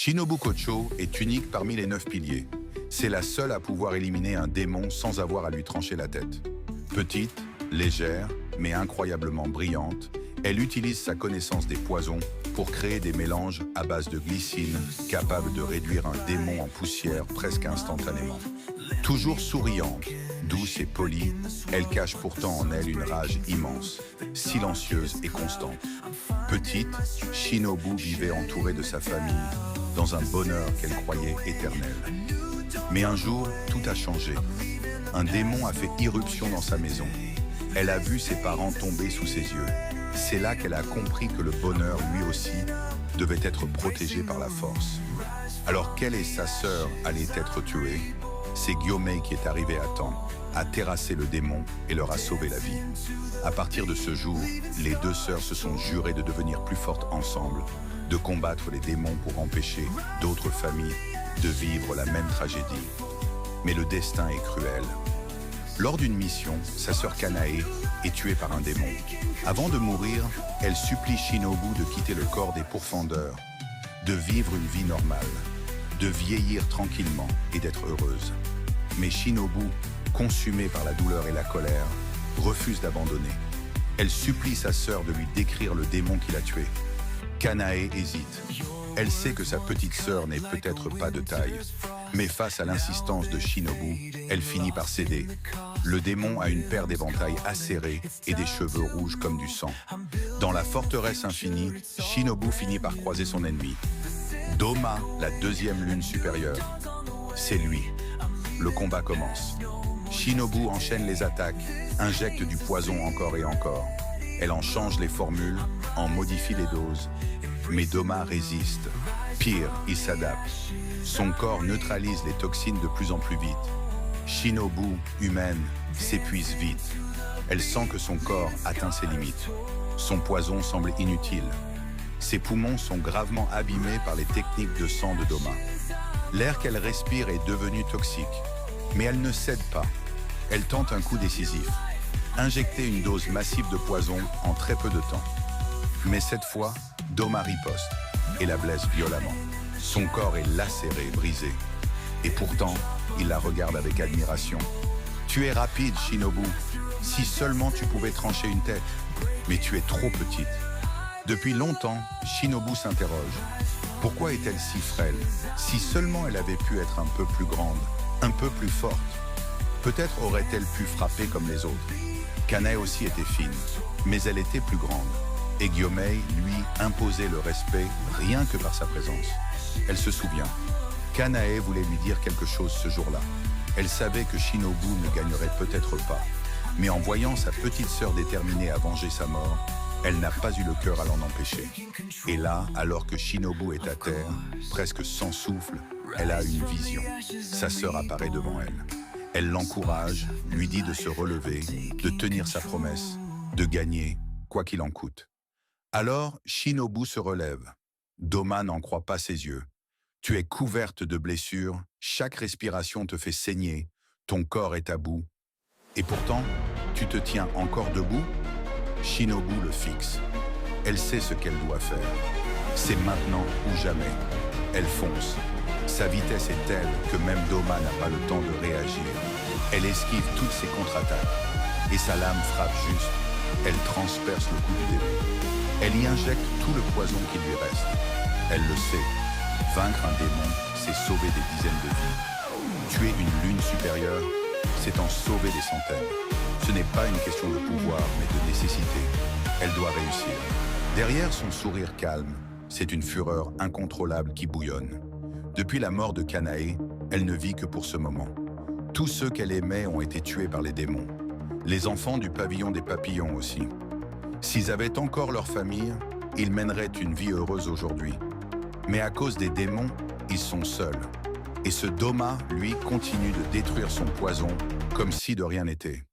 Shinobu Kocho est unique parmi les 9 piliers. C'est la seule à pouvoir éliminer un démon sans avoir à lui trancher la tête. Petite, légère, mais incroyablement brillante, elle utilise sa connaissance des poisons pour créer des mélanges à base de glycine capables de réduire un démon en poussière presque instantanément. Toujours souriante, douce et polie, elle cache pourtant en elle une rage immense, silencieuse et constante. Petite, Shinobu vivait entourée de sa famille, dans un bonheur qu'elle croyait éternel. Mais un jour, tout a changé. Un démon a fait irruption dans sa maison. Elle a vu ses parents tomber sous ses yeux. C'est là qu'elle a compris que le bonheur, lui aussi, devait être protégé par la force. Alors qu'elle et sa sœur allaient être tuées, c'est Gyomei qui est arrivé à temps, a terrassé le démon et leur a sauvé la vie. À partir de ce jour, les deux sœurs se sont jurées de devenir plus fortes ensemble, de combattre les démons pour empêcher d'autres familles de vivre la même tragédie. Mais le destin est cruel. Lors d'une mission, sa sœur Kanae est tuée par un démon. Avant de mourir, elle supplie Shinobu de quitter le corps des pourfendeurs, de vivre une vie normale, de vieillir tranquillement et d'être heureuse. Mais Shinobu, consumée par la douleur et la colère, refuse d'abandonner. Elle supplie sa sœur de lui décrire le démon qui l'a tuée. Kanae hésite. Elle sait que sa petite sœur n'est peut-être pas de taille. Mais face à l'insistance de Shinobu, elle finit par céder. Le démon a une paire d'éventails acérés et des cheveux rouges comme du sang. Dans la forteresse infinie, Shinobu finit par croiser son ennemi. Doma, la deuxième lune supérieure. C'est lui. Le combat commence. Shinobu enchaîne les attaques, injecte du poison encore et encore. Elle en change les formules, en modifie les doses. Mais Doma résiste. Pire, il s'adapte. Son corps neutralise les toxines de plus en plus vite. Shinobu, humaine, s'épuise vite. Elle sent que son corps atteint ses limites. Son poison semble inutile. Ses poumons sont gravement abîmés par les techniques de sang de Doma. L'air qu'elle respire est devenu toxique. Mais elle ne cède pas. Elle tente un coup décisif. Injecter une dose massive de poison en très peu de temps. Mais cette fois, Doma riposte et la blesse violemment. Son corps est lacéré, brisé. Et pourtant, il la regarde avec admiration. « Tu es rapide, Shinobu. Si seulement tu pouvais trancher une tête. Mais tu es trop petite. » Depuis longtemps, Shinobu s'interroge. Pourquoi est-elle si frêle? Si seulement elle avait pu être un peu plus grande, un peu plus forte. Peut-être aurait-elle pu frapper comme les autres. Kanae aussi était fine, mais elle était plus grande. Et Gyomei, lui, imposait le respect rien que par sa présence. Elle se souvient. Kanae voulait lui dire quelque chose ce jour-là. Elle savait que Shinobu ne gagnerait peut-être pas. Mais en voyant sa petite sœur déterminée à venger sa mort, elle n'a pas eu le cœur à l'en empêcher. Et là, alors que Shinobu est à terre, presque sans souffle, elle a une vision. Sa sœur apparaît devant elle. Elle l'encourage, lui dit de se relever, de tenir sa promesse, de gagner, quoi qu'il en coûte. Alors, Shinobu se relève. Doma n'en croit pas ses yeux. Tu es couverte de blessures, chaque respiration te fait saigner, ton corps est à bout. Et pourtant, tu te tiens encore debout? Shinobu le fixe. Elle sait ce qu'elle doit faire. C'est maintenant ou jamais. Elle fonce. Sa vitesse est telle que même Doma n'a pas le temps de réagir. Elle esquive toutes ses contre-attaques. Et sa lame frappe juste. Elle transperce le cou du démon. Elle y injecte tout le poison qui lui reste. Elle le sait. Vaincre un démon, c'est sauver des dizaines de vies. Tuer une lune supérieure, c'est en sauver des centaines. Ce n'est pas une question de pouvoir, mais de nécessité. Elle doit réussir. Derrière son sourire calme, c'est une fureur incontrôlable qui bouillonne. Depuis la mort de Kanae, elle ne vit que pour ce moment. Tous ceux qu'elle aimait ont été tués par les démons. Les enfants du pavillon des papillons aussi. S'ils avaient encore leur famille, ils mèneraient une vie heureuse aujourd'hui. Mais à cause des démons, ils sont seuls. Et ce Doma, lui, continue de détruire son poison comme si de rien n'était.